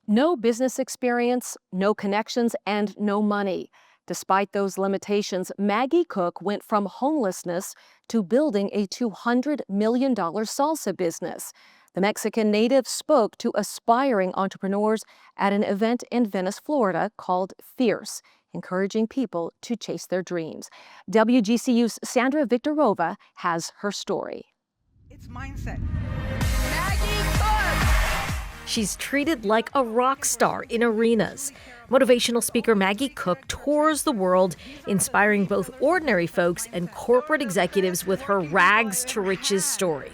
No business experience, no connections, and no money. Despite those limitations, Magie Cook went from homelessness to building a $200 million salsa business. The Mexican native spoke to aspiring entrepreneurs at an event in Venice, Florida called Fierce, encouraging people to chase their dreams. WGCU's Sandra Viktorova has her story. It's mindset. Magie Cook! She's treated like a rock star in arenas. Motivational speaker Magie Cook tours the world, inspiring both ordinary folks and corporate executives with her rags to riches story.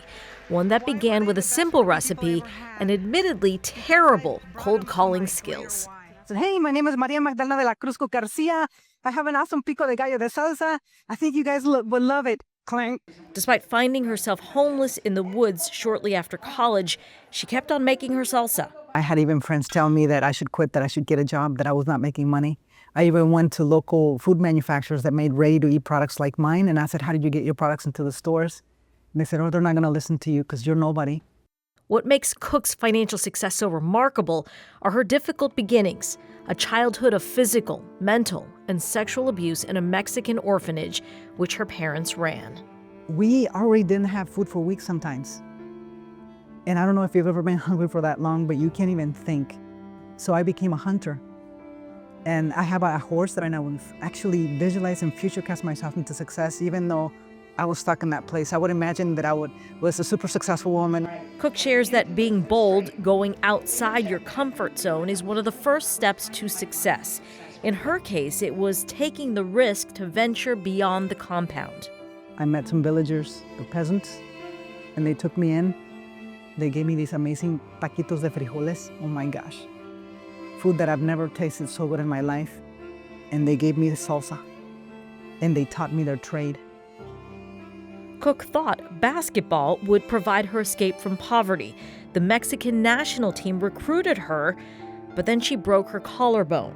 One that began with a simple recipe and admittedly terrible cold calling skills. I said, hey, my name is Maria Magdalena de la Cruz Garcia. I have an awesome pico de gallo de salsa. I think you guys would love it. Clank. Despite finding herself homeless in the woods shortly after college, she kept on making her salsa. I had even friends tell me that I should quit, that I should get a job, that I was not making money. I even went to local food manufacturers that made ready-to-eat products like mine, and I said, how did you get your products into the stores? And they said, oh, they're not going to listen to you because you're nobody. What makes Cook's financial success so remarkable are her difficult beginnings, a childhood of physical, mental, and sexual abuse in a Mexican orphanage, which her parents ran. We already didn't have food for weeks sometimes. And I don't know if you've ever been hungry for that long, but you can't even think. So I became a hunter. And I have a horse that I would actually visualize and futurecast myself into success, even though I was stuck in that place. I would imagine that I was a super successful woman. Cook shares that being bold, going outside your comfort zone, is one of the first steps to success. In her case, it was taking the risk to venture beyond the compound. I met some villagers, the peasants, and they took me in. They gave me these amazing taquitos de frijoles. Oh my gosh. Food that I've never tasted so good in my life. And they gave me the salsa. And they taught me their trade. Cook thought basketball would provide her escape from poverty. The Mexican national team recruited her, but then she broke her collarbone.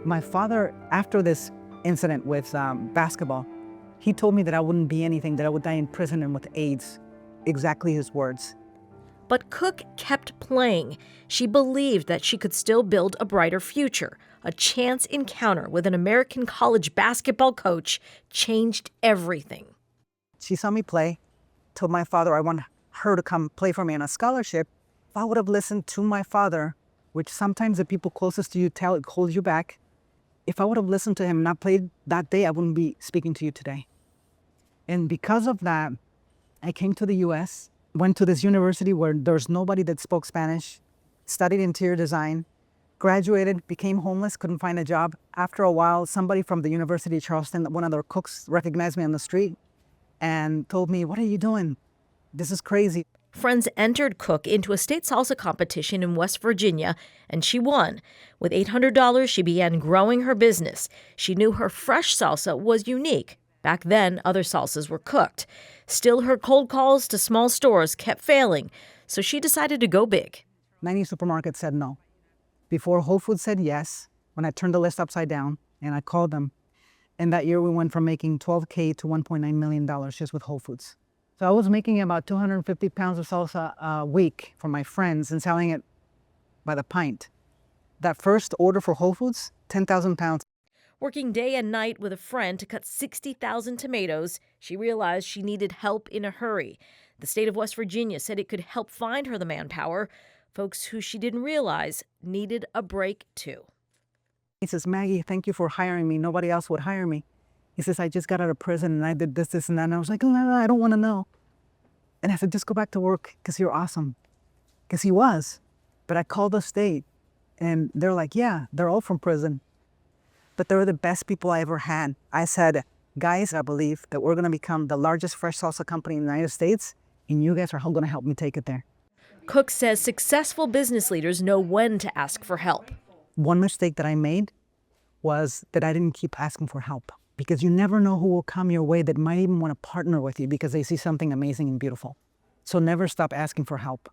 My father, after this incident with basketball, he told me that I wouldn't be anything, that I would die in prison and with AIDS. Exactly his words. But Cook kept playing. She believed that she could still build a brighter future. A chance encounter with an American college basketball coach changed everything. She saw me play, told my father I want her to come play for me on a scholarship. If I would have listened to my father, which sometimes the people closest to you tell it holds you back, if I would have listened to him and not played that day, I wouldn't be speaking to you today. And because of that, I came to the US, went to this university where there's nobody that spoke Spanish, studied interior design, graduated, became homeless, couldn't find a job. After a while, somebody from the University of Charleston, one of their cooks, recognized me on the street and told me, what are you doing? This is crazy. Friends entered Cook into a state salsa competition in West Virginia, and she won. With $800, she began growing her business. She knew her fresh salsa was unique. Back then, other salsas were cooked. Still, her cold calls to small stores kept failing, so she decided to go big. 90 supermarkets said no. Before Whole Foods said yes, when I turned the list upside down and I called them. And that year we went from making $12K to $1.9 million just with Whole Foods. So I was making about 250 pounds of salsa a week for my friends and selling it by the pint. That first order for Whole Foods, 10,000 pounds. Working day and night with a friend to cut 60,000 tomatoes, she realized she needed help in a hurry. The state of West Virginia said it could help find her the manpower, folks who she didn't realize needed a break too. He says, Maggie, thank you for hiring me. Nobody else would hire me. He says, I just got out of prison and I did this, and that. And I was like, no, I don't want to know. And I said, just go back to work because you're awesome. Because he was. But I called the state and they're like, yeah, they're all from prison. But they were the best people I ever had. I said, guys, I believe that we're going to become the largest fresh salsa company in the United States, and you guys are going to help me take it there. Cook says successful business leaders know when to ask for help. One mistake that I made was that I didn't keep asking for help, because you never know who will come your way that might even want to partner with you because they see something amazing and beautiful. So never stop asking for help.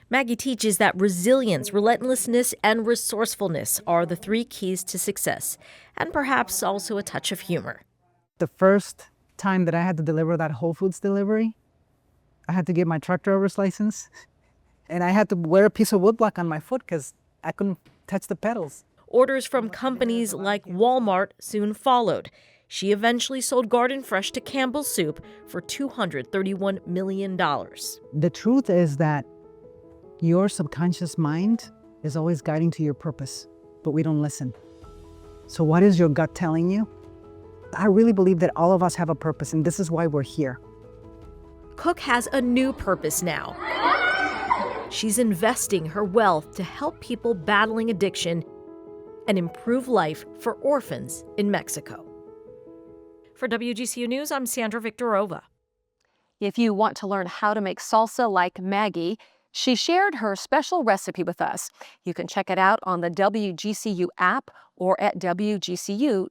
Magie teaches that resilience, relentlessness, and resourcefulness are the three keys to success, and perhaps also a touch of humor. The first time that I had to deliver that Whole Foods delivery, I had to get my truck driver's license, and I had to wear a piece of woodblock on my foot because I couldn't touch the pedals. Orders from companies like Walmart soon followed. She eventually sold Garden Fresh to Campbell's Soup for $231 million. The truth is that your subconscious mind is always guiding to your purpose, but we don't listen. So what is your gut telling you? I really believe that all of us have a purpose, and this is why we're here. Cook has a new purpose now. She's investing her wealth to help people battling addiction and improve life for orphans in Mexico. For WGCU News, I'm Sandra Viktorova. If you want to learn how to make salsa like Maggie, she shared her special recipe with us. You can check it out on the WGCU app or at WGCU.org.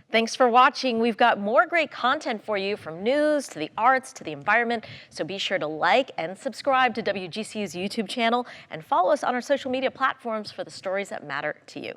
Thanks for watching. We've got more great content for you, from news to the arts to the environment. So be sure to like and subscribe to WGCU's YouTube channel and follow us on our social media platforms for the stories that matter to you.